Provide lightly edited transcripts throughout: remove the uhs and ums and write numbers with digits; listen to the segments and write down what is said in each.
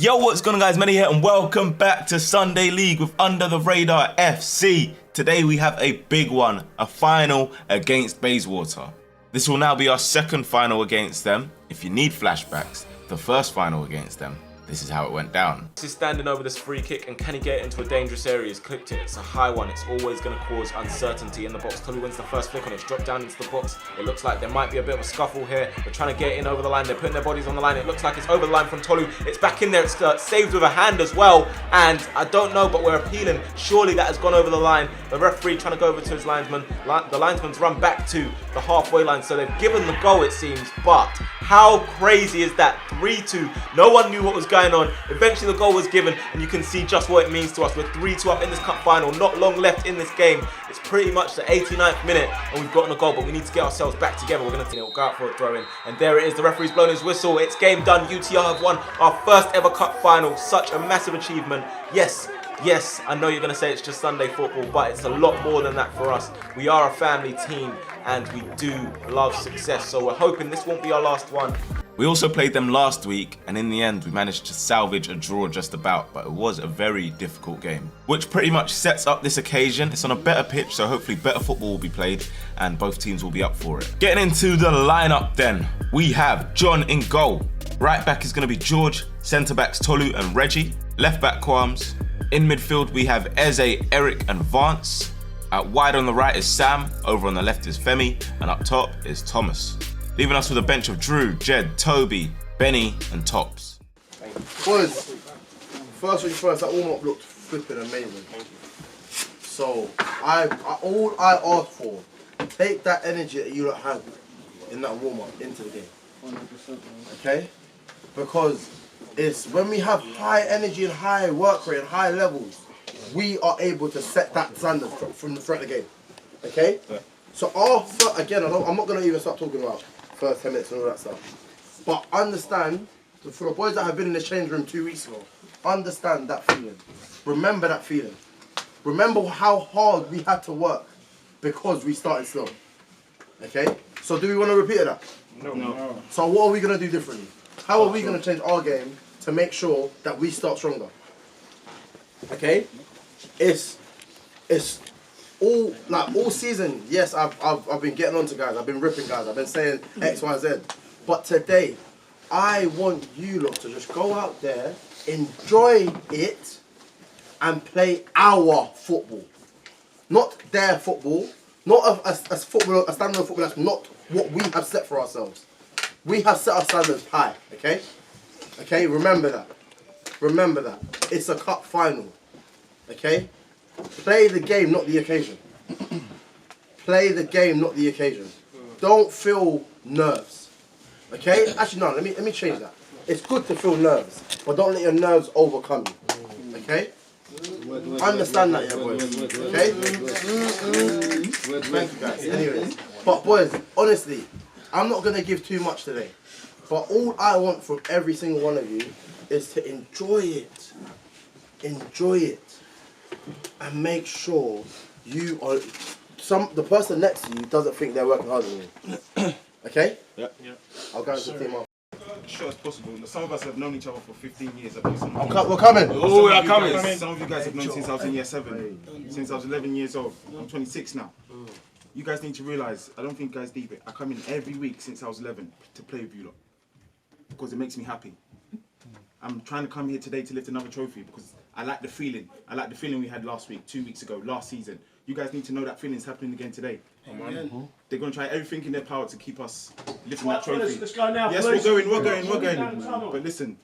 Yo, what's going on guys, Manny here and welcome back to Sunday League with Under the Radar FC. Today we have a big one, a final against Bayswater. This will now be our second final against them. If you need flashbacks, the first final against them, this is how it went down. This is standing over this free kick and can he get it into a dangerous area? He's clipped it, it's a high one, it's always going to cause uncertainty in the box. Tolu wins the first flick on it, it's dropped down into the box. It looks like there might be a bit of a scuffle here. They're trying to get in over the line, they're putting their bodies on the line. It looks like it's over the line from Tolu. It's back in there, it's saved with a hand as well. And I don't know, but we're appealing. Surely that has gone over the line. The referee trying to go over to his linesman. The linesman's run back to the halfway line, so they've given the goal it seems. But how crazy is that? 3-2, no one knew what was going on. Eventually the goal was given and you can see just what it means to us. We're 3-2 up in this cup final, not long left in this game. It's pretty much the 89th minute and we've gotten a goal, but we need to get ourselves back together. We're going to go out for a throw in and there it is, the referee's blown his whistle. It's game done. UTR have won our first ever cup final. Such a massive achievement. Yes, I know you're going to say it's just Sunday football, but it's a lot more than that for us. We are a family team and we do love success, so we're hoping this won't be our last one. We also played them last week and in the end we managed to salvage a draw just about, but it was a very difficult game, which pretty much sets up this occasion. It's on a better pitch, so hopefully better football will be played and both teams will be up for it. Getting into the lineup then, we have John in goal. Right back is going to be George, centre backs Tolu and Reggie, left back Qualms. In midfield we have Eze, Eric and Vance. Out wide on the right is Sam, over on the left is Femi, and up top is Thomas. Leaving us with a bench of Drew, Jed, Toby, Benny and Tops. Boys, first things first, that warm-up looked flipping amazing. So, all I asked for, take that energy that you lot had in that warm-up into the game. 100%. Okay? Because it's when we have high energy and high work rate and high levels, we are able to set that standard from the front of the game. Okay? Yeah. So after, again, I'm not going to even start talking about first 10 minutes and all that stuff. But understand, for the boys that have been in the change room 2 weeks ago, understand that feeling. Remember that feeling. Remember how hard we had to work because we started slow. Okay? So do we want to repeat that? No. So what are we going to do differently? How are we going to change our game to make sure that we start stronger? Okay? It's all season. Yes, I've been getting on to guys. I've been ripping guys. I've been saying X, Y, Z. But today, I want you lot to just go out there, enjoy it, and play our football. Not their football. Not a football, a standard of football. That's not what we have set for ourselves. We have set our standards high. Okay? Okay. Remember that. Remember that. It's a cup final. Okay? Play the game, not the occasion. Play the game, not the occasion. Don't feel nerves. Okay? Actually, no, let me change that. It's good to feel nerves, but don't let your nerves overcome you. Okay? Understand that, yeah, boys. Okay? Thank you, guys. Anyways, but boys, honestly, I'm not going to give too much today. But all I want from every single one of you is to enjoy it. Enjoy it. And make sure you are the person next to you doesn't think they're working harder than you. Okay? Yeah. I'll go into the team up. Sure as possible. Some of us have known each other for 15 years. We're coming. Oh, we're coming. Some of you guys have known since I was in year 7. Since I was 11 years old. I'm 26 now. You guys need to realise, I don't think you guys deep it. I come in every week since I was 11 to play with you lot. Because it makes me happy. I'm trying to come here today to lift another trophy because I like the feeling. I like the feeling we had last week, 2 weeks ago, last season. You guys need to know that feeling's happening again today. They're going to try everything in their power to keep us lifting that trophy. Let's go now, yes, please. we're going. But listen,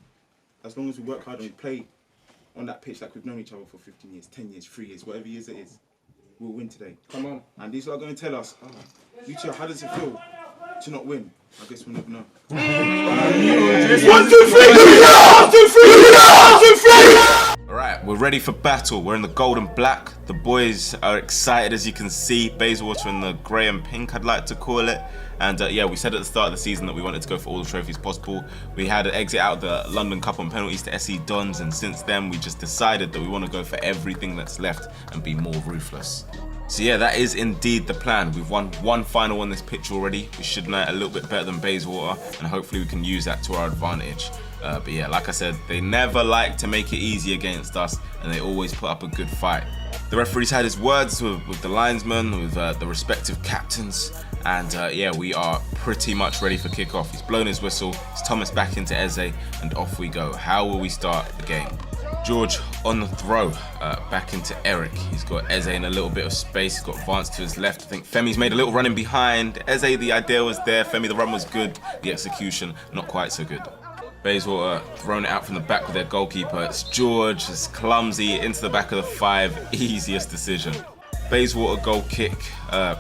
as long as we work hard and we play on that pitch like we've known each other for 15 years, 10 years, 3 years, whatever years it is, we'll win today. Come on. And these are going to tell us, you two, how does it feel to not win? I guess we'll never know. 1, 2, 3! 1, 2, 3! Alright, we're ready for battle. We're in the gold and black. The boys are excited, as you can see. Bayswater in the grey and pink, I'd like to call it. And yeah, we said at the start of the season that we wanted to go for all the trophies possible. We had an exit out of the London Cup on penalties to SE Dons, and since then we just decided that we want to go for everything that's left and be more ruthless. So yeah, that is indeed the plan. We've won one final on this pitch already. We should know it a little bit better than Bayswater, and hopefully we can use that to our advantage. But yeah, like I said, they never like to make it easy against us, and they always put up a good fight. The referee's had his words with the linesmen, with the respective captains, and yeah, we are pretty much ready for kickoff. He's blown his whistle, it's Thomas back into Eze, and off we go. How will we start the game? George on the throw, back into Eric. He's got Eze in a little bit of space. He's got Vance to his left. I think Femi's made a little run in behind. Eze, the idea was there. Femi, the run was good. The execution, not quite so good. Bayswater thrown it out from the back with their goalkeeper. It's George, it's clumsy, into the back of the 5. Easiest decision. Bayswater goal kick,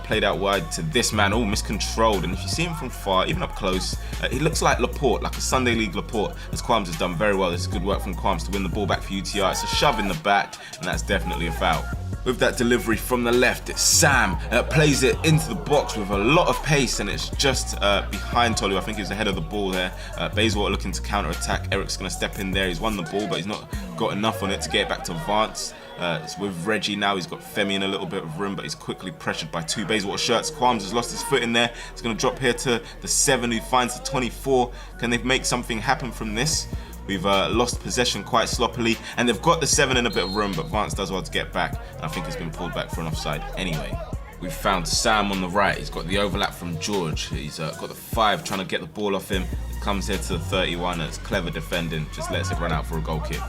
played out wide to this man, all miscontrolled, and if you see him from far, even up close, he looks like Laporte, like a Sunday League Laporte, as Qualms has done very well. This is good work from Qualms to win the ball back for UTR. It's a shove in the back, and that's definitely a foul. With that delivery from the left, it's Sam, plays it into the box with a lot of pace, and it's just behind Tolu. I think he was ahead of the ball there. Bayswater looking to counter-attack. Eric's going to step in there. He's won the ball, but he's not got enough on it to get it back to Vance. It's with Reggie now. He's got Femi in a little bit of room, but he's quickly pressured by 2 Bayswater shirts. Qualms has lost his foot in there. It's going to drop here to the 7, who finds the 24. Can they make something happen from this? We've lost possession quite sloppily, and they've got the 7 in a bit of room, but Vance does well to get back, and I think it's been pulled back for an offside anyway. We've found Sam on the right. He's got the overlap from George. He's got the 5 trying to get the ball off him. It comes here to the 31, and it's clever defending. Just lets it run out for a goal kick.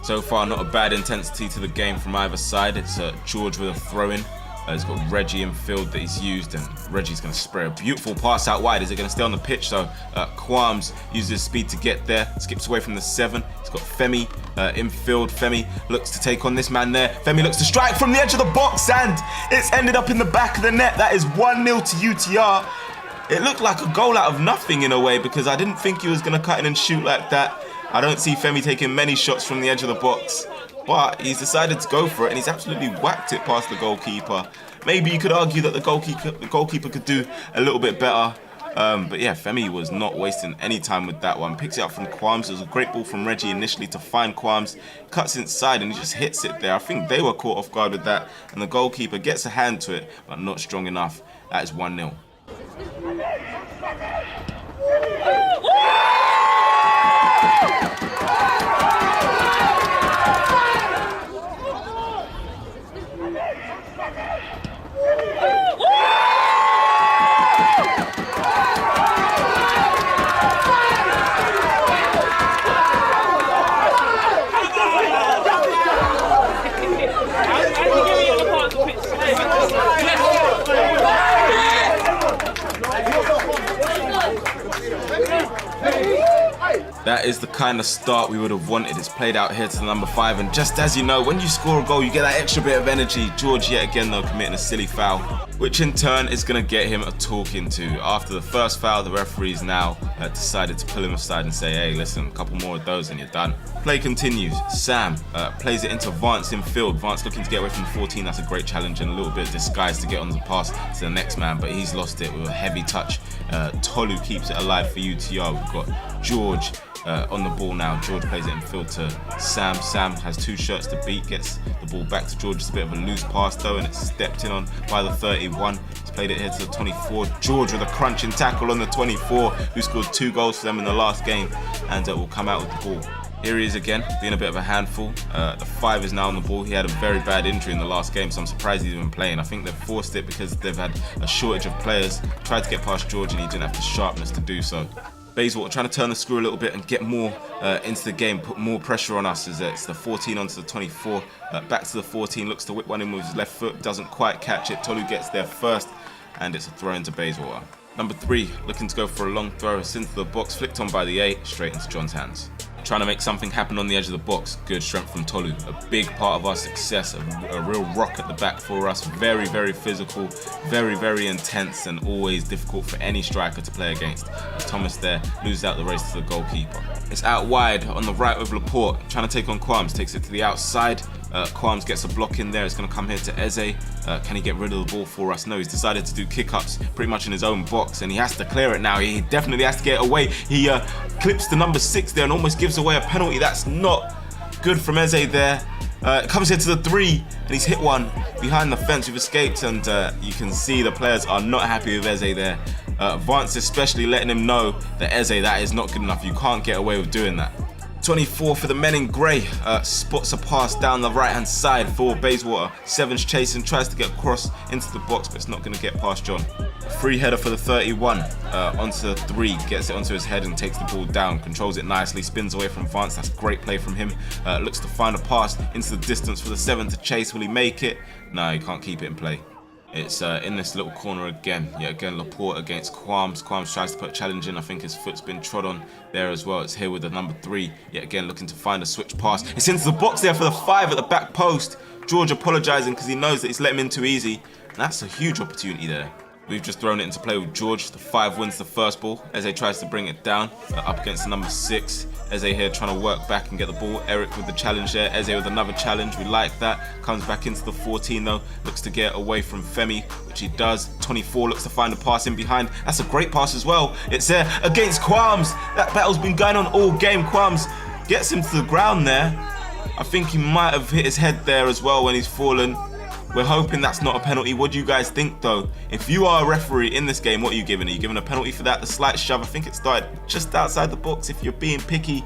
So far, not a bad intensity to the game from either side. It's George with a throw-in. He's got Reggie in field that he's used, and Reggie's going to spray a beautiful pass out wide. Is it going to stay on the pitch? So Qualms uses his speed to get there, skips away from the 7. He's got Femi in field. Femi looks to take on this man there. Femi looks to strike from the edge of the box, and it's ended up in the back of the net. That is 1-0 to UTR. It looked like a goal out of nothing in a way, because I didn't think he was going to cut in and shoot like that. I don't see Femi taking many shots from the edge of the box, but he's decided to go for it, and he's absolutely whacked it past the goalkeeper. Maybe you could argue that the goalkeeper could do a little bit better. But yeah, Femi was not wasting any time with that one. Picks it up from Qualms. It was a great ball from Reggie initially to find Qualms. Cuts inside and he just hits it there. I think they were caught off guard with that, and the goalkeeper gets a hand to it, but not strong enough. That is 1-0. That is the kind of start we would have wanted. It's played out here to the number 5, and just as you know, when you score a goal, you get that extra bit of energy. George yet again though committing a silly foul, which in turn is going to get him a talking to. After the first foul, the referees now decided to pull him aside and say, hey, listen, a couple more of those and you're done. Play continues. Sam plays it into Vance in field. Vance looking to get away from the 14. That's a great challenge and a little bit of disguise to get on the pass to the next man, but he's lost it with a heavy touch. Tolu keeps it alive for UTR. We've got George on the ball now. George plays it in field to Sam. Sam has 2 shirts to beat, gets the ball back to George. It's a bit of a loose pass though, and it's stepped in on by the 31. He's played it here to the 24. George with a crunching tackle on the 24, who scored 2 goals for them in the last game, and will come out with the ball. Here he is again, being a bit of a handful. The 5 is now on the ball. He had a very bad injury in the last game, so I'm surprised he's even playing. I think they've forced it because they've had a shortage of players. Tried to get past George and he didn't have the sharpness to do so. Bayswater trying to turn the screw a little bit and get more into the game, put more pressure on us. As it's the 14 onto the 24, back to the 14, looks to whip one in with his left foot, doesn't quite catch it. Tolu gets there first, and it's a throw into Bayswater. Number 3 looking to go for a long throw. It's into the box, flicked on by the 8, straight into John's hands. Trying to make something happen on the edge of the box. Good strength from Tolu. A big part of our success. A real rock at the back for us. Very, very physical. Very, very intense, and always difficult for any striker to play against. Thomas there loses out the race to the goalkeeper. It's out wide on the right with Laporte. Trying to take on Qualms. Takes it to the outside. Qualms gets a block in there. It's going to come here to Eze. Can he get rid of the ball for us? No, he's decided to do kick-ups pretty much in his own box, and he has to clear it now. He definitely has to get away. He clips the number 6 there and almost gives away a penalty. That's not good from Eze there. Comes here to the 3, and he's hit one behind the fence. We've escaped, and you can see the players are not happy with Eze there. Vance especially letting him know that Eze, that is not good enough. You can't get away with doing that. 24 for the men in grey, spots a pass down the right hand side for Bayswater. Seven's chasing, tries to get across into the box, but it's not going to get past John. A free header for the 31, onto 3, gets it onto his head and takes the ball down, controls it nicely, spins away from Vance. That's great play from him. Looks to find a pass into the distance for the 7 to chase. Will he make it? No, he can't keep it in play. It's in this little corner again. Yet again, Laporte against Qualms. Qualms tries to put a challenge in. I think his foot's been trod on there as well. It's here with the number 3. Yet again, looking to find a switch pass. It's into the box there for the 5 at the back post. George apologising because he knows that he's let him in too easy. And that's a huge opportunity there. We've just thrown it into play with George. The 5 wins the first ball. Eze tries to bring it down up against the number 6. Eze here trying to work back and get the ball. Eric with the challenge there. Eze with another challenge. We like that. Comes back into the 14 though. Looks to get away from Femi, which he does. 24 looks to find a pass in behind. That's a great pass as well. It's there against Qualms. That battle's been going on all game. Qualms gets him to the ground there. I think he might have hit his head there as well when he's fallen. We're hoping that's not a penalty. What do you guys think though? If you are a referee in this game, what are you giving? Are you giving a penalty for that? The slight shove, I think it started just outside the box if you're being picky,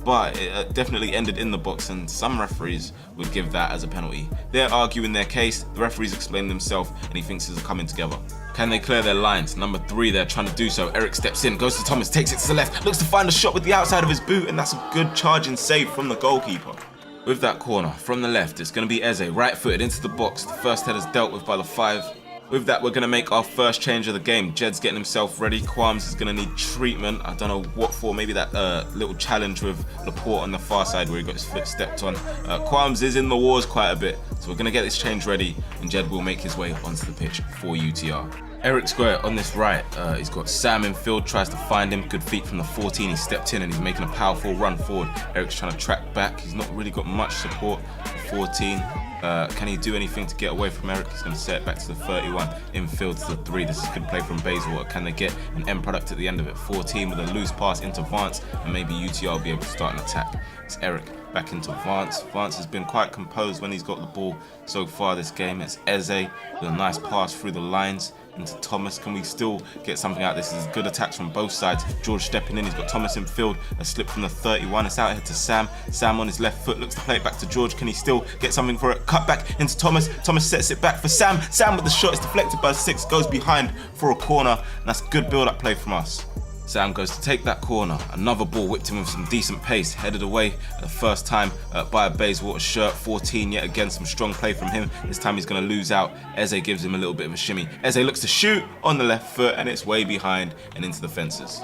but it definitely ended in the box, and some referees would give that as a penalty. They're arguing their case, the referee's explained himself, and he thinks it's coming together. Can they clear their lines? Number 3, they're trying to do so. Eric steps in, goes to Thomas, takes it to the left, looks to find a shot with the outside of his boot, and that's a good charging save from the goalkeeper. With that corner from the left, it's going to be Eze, right-footed into the box. The first header's dealt with by the 5. With that, we're going to make our first change of the game. Jed's getting himself ready. Qualms is going to need treatment. I don't know what for. Maybe that little challenge with Laporte on the far side where he got his foot stepped on. Qualms is in the wars quite a bit, so we're going to get this change ready, and Jed will make his way onto the pitch for UTR. Eric's got it on this right. He's got Sam in field, tries to find him. Good feet from the 14. He stepped in and he's making a powerful run forward. Eric's trying to track back. He's not really got much support. 14. Can he do anything to get away from Eric? He's going to set it back to the 31. Infield to the 3. This is good play from Bayswater. Can they get an end product at the end of it? 14 with a loose pass into Vance, and maybe UTR will be able to start an attack. It's Eric back into Vance. Vance has been quite composed when he's got the ball so far this game. It's Eze with a nice pass through the lines into Thomas. Can we still get something out of this? This is good attacks from both sides. George stepping in, he's got Thomas in field. A slip from the 31, it's out here to Sam. Sam on his left foot, looks to play it back to George. Can he still get something for it? Cut back into Thomas. Thomas sets it back for Sam. Sam with the shot, it's deflected by 6, goes behind for a corner. And that's good build-up play from us. Sam goes to take that corner. Another ball whipped him with some decent pace. Headed away the first time by a Bayswater shirt. 14, yet again some strong play from him. This time he's going to lose out. Eze gives him a little bit of a shimmy. Eze looks to shoot on the left foot, and it's way behind and into the fences.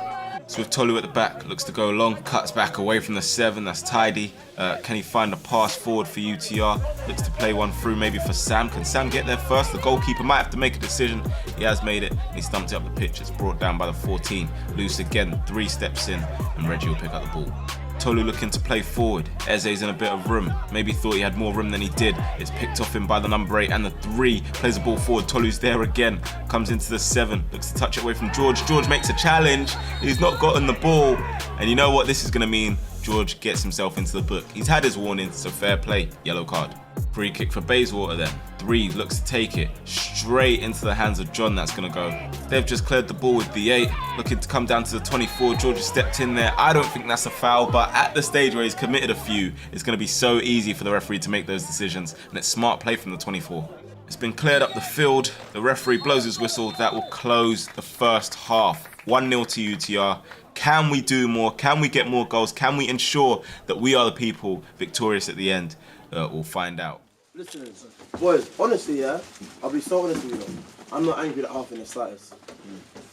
So with Tolu at the back, looks to go long, cuts back away from the 7, that's tidy. Can he find a pass forward for UTR? Looks to play one through maybe for Sam. Can Sam get there first? The goalkeeper might have to make a decision. He has made it, and he stumped it up the pitch. It's brought down by the 14. Loose again, 3 steps in, and Reggie will pick up the ball. Tolu looking to play forward. Eze's in a bit of room. Maybe thought he had more room than he did. It's picked off him by the number 8 and the 3. Plays the ball forward. Tolu's there again. Comes into the 7. Looks to touch it away from George. George makes a challenge. He's not gotten the ball. And you know what this is going to mean? George gets himself into the book. He's had his warning, so fair play. Yellow card. Free kick for Bayswater then. 3 looks to take it straight into the hands of John. That's going to go. They've just cleared the ball with the 8. Looking to come down to the 24. George has stepped in there. I don't think that's a foul, but at the stage where he's committed a few, it's going to be so easy for the referee to make those decisions. And it's smart play from the 24. It's been cleared up the field. The referee blows his whistle. That will close the first half. 1-0 to UTR. Can we do more? Can we get more goals? Can we ensure that we are the people victorious at the end? We'll find out. Listen, boys, honestly, yeah, I'll be so honest with you. I'm not angry at half in the slightest.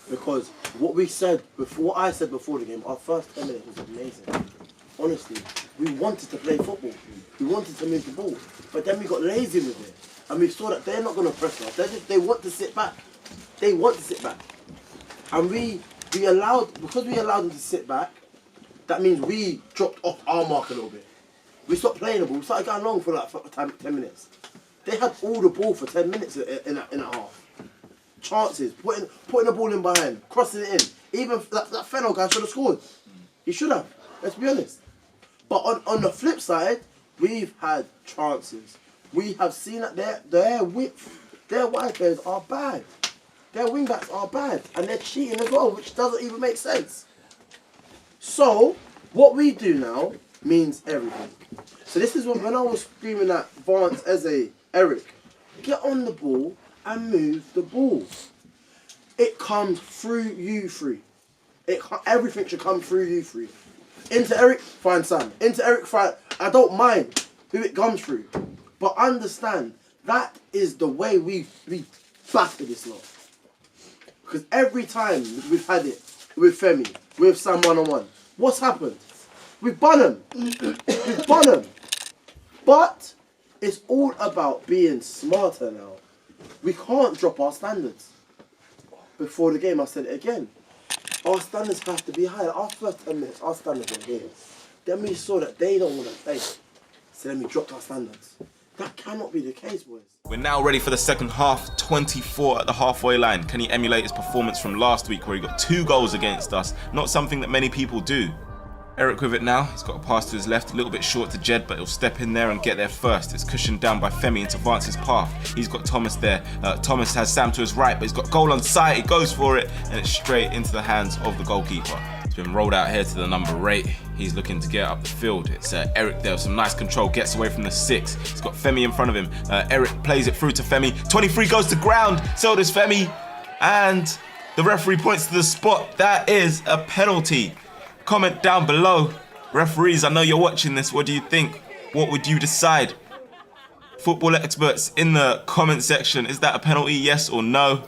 Because what we said before, what I said before the game, our first 10 minutes was amazing. Honestly, we wanted to play football. We wanted to move the ball. But then we got lazy with it. And we saw that they're not going to press us. They want to sit back. They want to sit back. And because we allowed them to sit back, that means we dropped off our mark a little bit. We stopped playing the ball. We started going long for like 10 minutes. They had all the ball for 10 minutes in a half. Chances, putting the ball in behind, crossing it in. Even that Fennel guy should have scored. He should have. Let's be honest. But on the flip side, we've had chances. We have seen that their width, their wide players are bad. their wing backs are bad and they're cheating as well, which doesn't even make sense. So, what we do now means everything. So this is when I was screaming at Vance, Eze, Eric, get on the ball and move the ball. It comes through you three. Everything should come through you three. Into Eric, find Sam. Into Eric, find... I don't mind who it comes through. But understand, that is the way we batter this lot. Because every time we've had it with Femi, with Sam one-on-one, what's happened? We've bun them. We've bun them. But it's all about being smarter now. We can't drop our standards. Before the game, I said it again. Our standards have to be higher. Our first 10 minutes, our standards were here. Then we saw that they don't want to play. So then we dropped our standards. That cannot be the case, boys. We're now ready for the second half, 24 at the halfway line. Can he emulate his performance from last week where he got 2 goals against us? Not something that many people do. Eric with it now, he's got a pass to his left, a little bit short to Jed, but he'll step in there and get there first. It's cushioned down by Femi into Vance's path. He's got Thomas there. Thomas has Sam to his right, but he's got goal on sight. He goes for it, and it's straight into the hands of the goalkeeper. It's been rolled out here to the number 8. He's looking to get up the field. It's Eric there with some nice control, gets away from the 6. He's got Femi in front of him. Eric plays it through to Femi. 23 goes to ground, so does Femi. And the referee points to the spot. That is a penalty. Comment down below. Referees, I know you're watching this. What do you think? What would you decide? Football experts in the comment section. Is that a penalty, yes or no?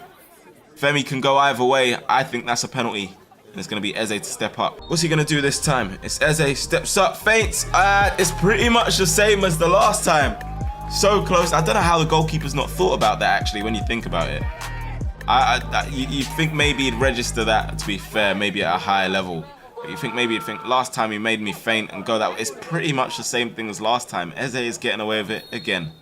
Femi can go either way. I think that's a penalty. And it's going to be Eze to step up. What's he going to do this time? It's Eze, steps up, feints. It's pretty much the same as the last time. So close. I don't know how the goalkeeper's not thought about that, actually, when you think about it. You think maybe he'd register that, to be fair, maybe at a higher level. You think maybe you'd think last time he made me faint and go that way. It's pretty much the same thing as last time. Eze is getting away with it again.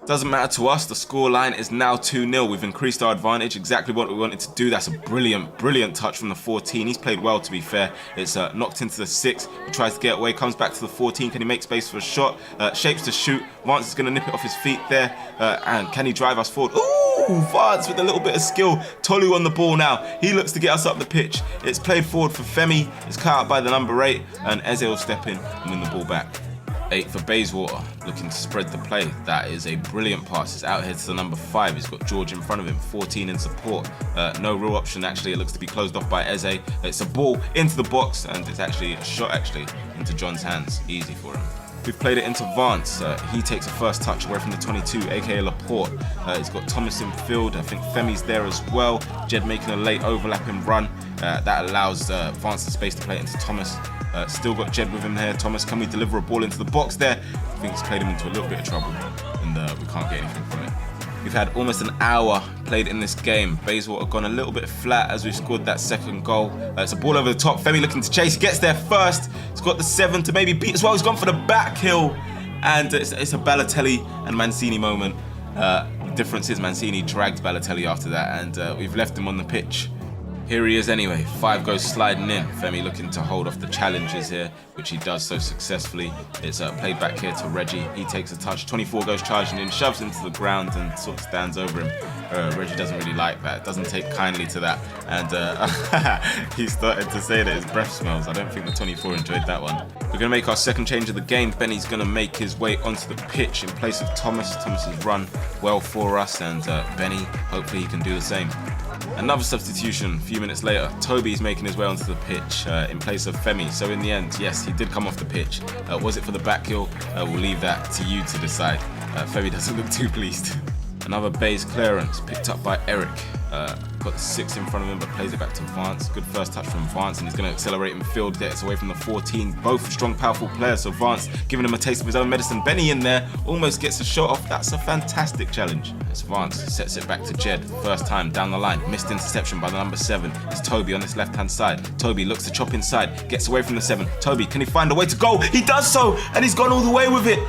Doesn't matter to us, the scoreline is now 2-0. We've increased our advantage, exactly what we wanted to do. That's a brilliant touch from the 14. He's played well, to be fair. It's knocked into the 6. He tries to get away, comes back to the 14. Can he make space for a shot? Shapes to shoot. Vance is going to nip it off his feet there. And can he drive us forward? Ooh, Vance with a little bit of skill. Tolu on the ball now. He looks to get us up the pitch. It's played forward for Femi. It's cut out by the number 8. And Eze will step in and win the ball back. 8 for Bayswater, looking to spread the play. That is a brilliant pass. It's out here to the number 5. He's got George in front of him, 14 in support. No real option, actually. It looks to be closed off by Eze. It's a ball into the box, and it's actually a shot, into John's hands. Easy for him. We've played it into Vance. He takes a first touch away from the 22, aka Laporte. He's got Thomas in field. I think Femi's there as well. Jed making a late overlapping run. That allows Vance the space to play it into Thomas. Still got Jed with him here. Thomas, can we deliver a ball into the box there? I think he's played him into a little bit of trouble, and we can't get anything from it. We've had almost an hour played in this game. Bayswater gone a little bit flat as we scored that second goal. It's a ball over the top. Femi looking to chase. He gets there first. He's got the 7 to maybe beat as well. He's gone for the back heel. And it's a Balotelli and Mancini moment. The difference is Mancini dragged Balotelli after that, and we've left him on the pitch. Here he is anyway, 5 goes sliding in. Femi looking to hold off the challenges here, which he does so successfully. It's played back here to Reggie. He takes a touch. 24 goes charging in, shoves into the ground and sort of stands over him. Reggie doesn't really like that, doesn't take kindly to that. And he started to say that his breath smells. I don't think the 24 enjoyed that one. We're going to make our second change of the game. Benny's going to make his way onto the pitch in place of Thomas. Thomas has run well for us, and Benny, hopefully he can do the same. Another substitution a few minutes later. Toby's making his way onto the pitch in place of Femi. So in the end, yes, he did come off the pitch. Was it for the back heel? We'll leave that to you to decide. Femi doesn't look too pleased. Another Bays clearance picked up by Eric. Got the 6 in front of him, but plays it back to Vance. Good first touch from Vance, and he's going to accelerate in field. Gets away from the 14. Both strong, powerful players. So Vance giving him a taste of his own medicine. Benny in there, almost gets a shot off. That's a fantastic challenge. As Vance sets it back to Jed. First time down the line. Missed interception by the number 7. It's Toby on this left-hand side. Toby looks to chop inside. Gets away from the 7. Toby, can he find a way to go? He does so, and he's gone all the way with it.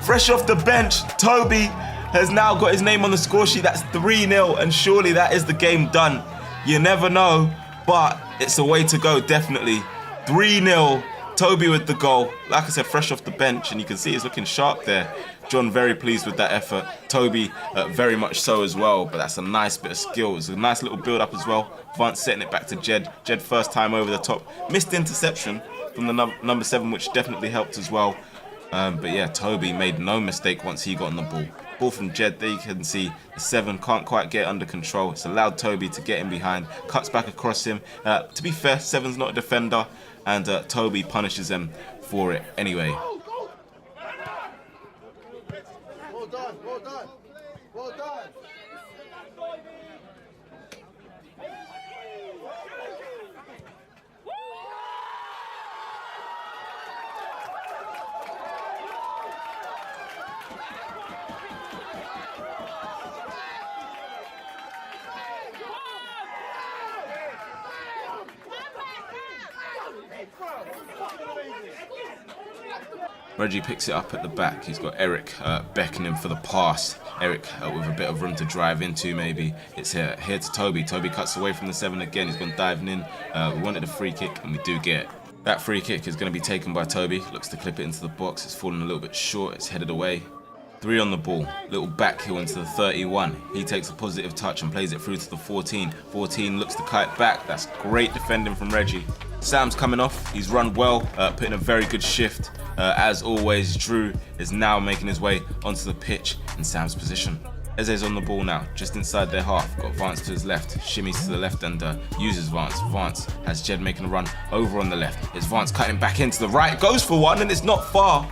Fresh off the bench, Toby has now got his name on the score sheet. That's 3-0, and surely that is the game done. You never know, but it's a way to go, definitely. 3-0, Toby with the goal. Like I said, fresh off the bench, and you can see he's looking sharp there. John very pleased with that effort. Toby very much so as well, but that's a nice bit of skill. It's a nice little build-up as well. Vance setting it back to Jed. Jed first time over the top. Missed interception from the number 7, which definitely helped as well. But yeah, Toby made no mistake once he got on the ball. Ball from Jed, there you can see the 7 can't quite get under control. It's allowed Toby to get in behind, cuts back across him. To be fair, 7's not a defender, and Toby punishes him for it anyway. Well done, well done, well done. Reggie picks it up at the back. He's got Eric beckoning for the pass. Eric with a bit of room to drive into maybe. It's here to Toby. Toby cuts away from the 7 again. He's gone diving in. We wanted a free kick and we do get it. That free kick is going to be taken by Toby. Looks to clip it into the box. It's fallen a little bit short. It's headed away. 3 on the ball. Little back heel into the 31. He takes a positive touch and plays it through to the 14. 14 looks to kite back. That's great defending from Reggie. Sam's coming off. He's run well, putting a very good shift. As always, Drew is now making his way onto the pitch in Sam's position. Eze's on the ball now, just inside their half. Got Vance to his left, shimmies to the left and uses Vance. Vance has Jed making a run over on the left. It's Vance cutting back into the right. Goes for one and it's not far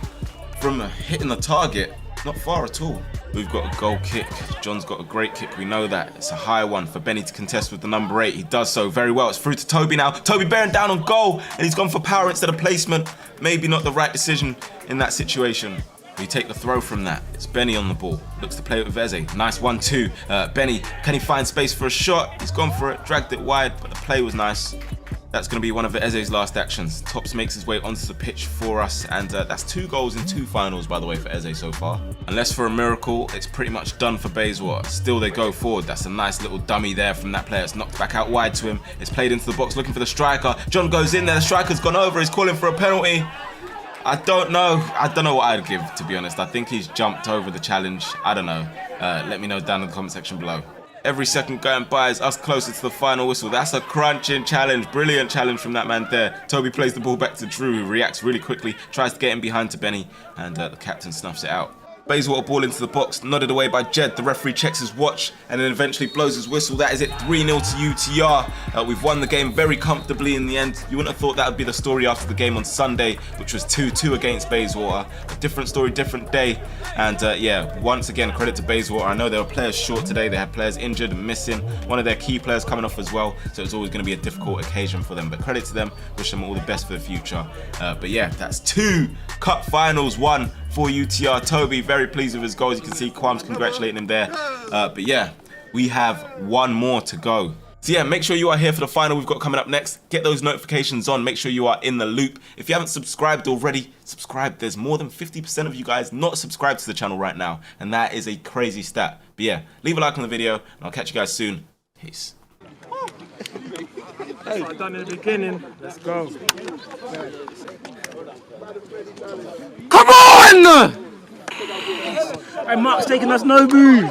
from hitting the target. Not far at all. We've got a goal kick. John's got a great kick, we know that. It's a high one for Benny to contest with the number 8. He does so very well. It's through to Toby now. Toby bearing down on goal, and he's gone for power instead of placement. Maybe not the right decision in that situation. We take the throw from that. It's Benny on the ball. Looks to play it with Eze. Nice 1-2. Benny, can he find space for a shot? He's gone for it, dragged it wide, but the play was nice. That's going to be one of Eze's last actions. Tops makes his way onto the pitch for us, and that's 2 goals in 2 finals, by the way, for Eze so far. Unless for a miracle, it's pretty much done for Bayswater. Still, they go forward. That's a nice little dummy there from that player. It's knocked back out wide to him. It's played into the box, looking for the striker. John goes in there. The striker's gone over. He's calling for a penalty. I don't know what I'd give, to be honest. I think he's jumped over the challenge. I don't know. Let me know down in the comment section below. Every second going by is us closer to the final whistle. That's a crunching challenge. Brilliant challenge from that man there. Toby plays the ball back to Drew, who reacts really quickly, tries to get in behind to Benny, and the captain snuffs it out. Bayswater ball into the box, nodded away by Jed. The referee checks his watch and then eventually blows his whistle. That is it, 3-0 to UTR. We've won the game very comfortably in the end. You wouldn't have thought that would be the story after the game on Sunday, which was 2-2 against Bayswater. A different story, different day. And yeah, once again, credit to Bayswater. I know there were players short today. They had players injured and missing. One of their key players coming off as well. So it's always going to be a difficult occasion for them. But credit to them. Wish them all the best for the future. But yeah, that's 2 cup finals, 1 for UTR. Toby, very pleased with his goals. You can see Kwam's congratulating him there. But yeah, we have 1 more to go. So yeah, make sure you are here for the final we've got coming up next. Get those notifications on. Make sure you are in the loop. If you haven't subscribed already, subscribe. There's more than 50% of you guys not subscribed to the channel right now. And that is a crazy stat. But yeah, leave a like on the video and I'll catch you guys soon. Peace. That's what I done in the beginning. Let's go. Come on! Hey, Mark's taking us Nobu.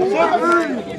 Brother.